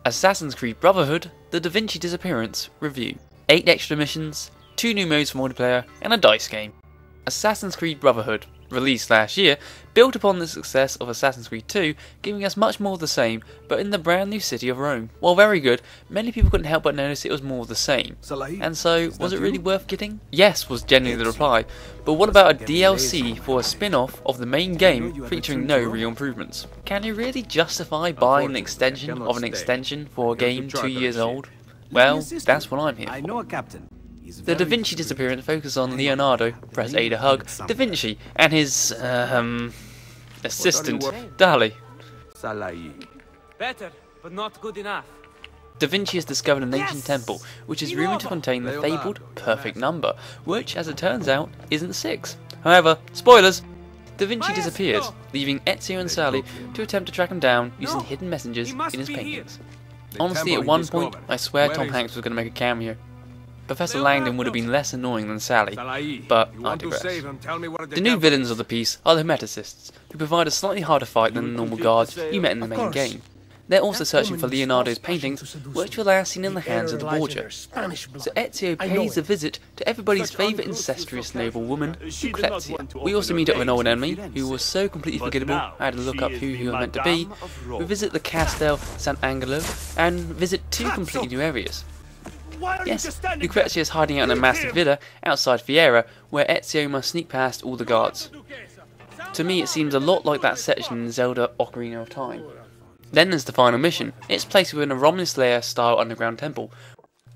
Assassin's Creed Brotherhood, the Da Vinci Disappearance review. 8 extra missions, 2 new modes for multiplayer, and a dice game. Assassin's Creed Brotherhood, released last year, built upon the success of Assassin's Creed 2, giving us much more of the same, but in the brand new city of Rome. While very good, many people couldn't help but notice it was more of the same. Salai-eed, And so, was it really worth getting? Yes, was generally the reply, but what about a DLC for a spin-off of the main game featuring no real improvements? Can you really justify buying an extension of an extension for a game 2 years old? Well, that's what I'm here I for. know a captain. The Da Vinci Disappearance focuses on Leonardo, press A to hug, Da Vinci, and his, assistant, Dali. Salai-eed. Better, but not good enough. Da Vinci has discovered an ancient temple, which is rumoured to contain the fabled perfect number, which, as it turns out, isn't 6. However, spoilers! Da Vinci disappears, leaving Ezio and Salai to attempt to track him down using hidden messengers in his paintings. Honestly, at one point, I swear Tom Hanks was going to make a cameo. Professor Langdon would have been less annoying than Salai, but I digress. The new villains of the piece are the Metasists, who provide a slightly harder fight than the normal guards you met in the main game. They're also searching for Leonardo's paintings, which were last seen in the hands of the Borgia. So Ezio pays a visit to everybody's favourite incestuous noble woman, Lucrezia. We also meet up with an old enemy, who was so completely forgettable I had to look up who he was meant to be. We visit the Castel Sant'Angelo, and visit 2 completely new areas. Yes, Lucrezia is hiding out in a massive villa outside Fiera, where Ezio must sneak past all the guards. To me it seems a lot like that section in Zelda Ocarina of Time. Then there's the final mission. It's placed within a Romulus Lair style underground temple,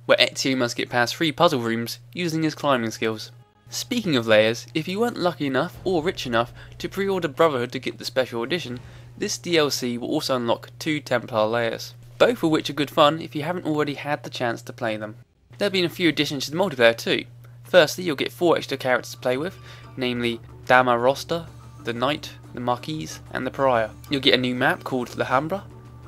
where Ezio must get past 3 puzzle rooms using his climbing skills. Speaking of layers, if you weren't lucky enough or rich enough to pre-order Brotherhood to get the special edition, this DLC will also unlock 2 Templar layers. Both of which are good fun if you haven't already had the chance to play them. There have been a few additions to the multiplayer too. Firstly, you'll get 4 extra characters to play with, namely Dama Rosta, the Knight, the Marquise, and the Pariah. You'll get a new map called the Alhambra,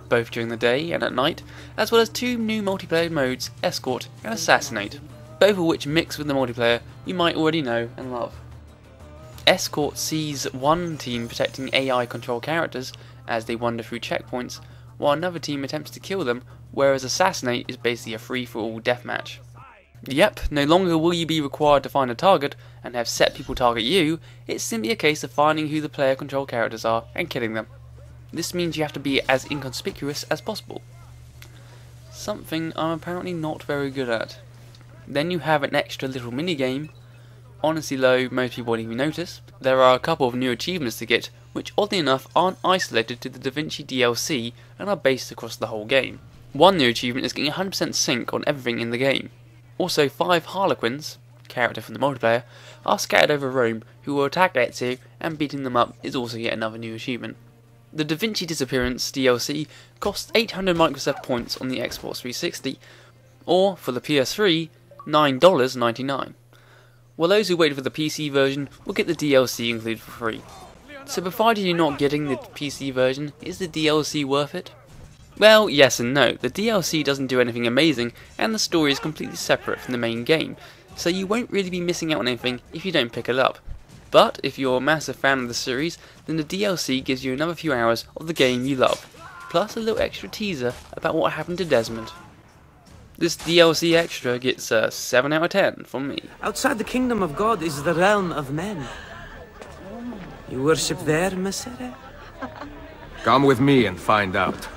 both during the day and at night, as well as 2 new multiplayer modes, Escort and Assassinate, both of which mix with the multiplayer you might already know and love. Escort sees one team protecting AI control characters as they wander through checkpoints, while another team attempts to kill them, whereas Assassinate is basically a free-for-all deathmatch. Yep, no longer will you be required to find a target and have set people target you, it's simply a case of finding who the player control characters are and killing them. This means you have to be as inconspicuous as possible. Something I'm apparently not very good at. Then you have an extra little minigame. Honestly though, most people won't even notice. There are a couple of new achievements to get, which oddly enough aren't isolated to the Da Vinci DLC and are based across the whole game. One new achievement is getting 100% sync on everything in the game. Also 5 Harlequins, character from the multiplayer, are scattered over Rome who will attack Ezio, and beating them up is also yet another new achievement. The Da Vinci Disappearance DLC costs 800 Microsoft points on the Xbox 360, or for the PS3, $9.99. While those who wait for the PC version will get the DLC included for free. So provided you're not getting the PC version, is the DLC worth it? Well, yes and no. The DLC doesn't do anything amazing, and the story is completely separate from the main game, so you won't really be missing out on anything if you don't pick it up. But if you're a massive fan of the series, then the DLC gives you another few hours of the game you love, plus a little extra teaser about what happened to Desmond. This DLC extra gets a 7 out of 10 from me. Outside the kingdom of God is the realm of men. You worship there, Messere? Come with me and find out.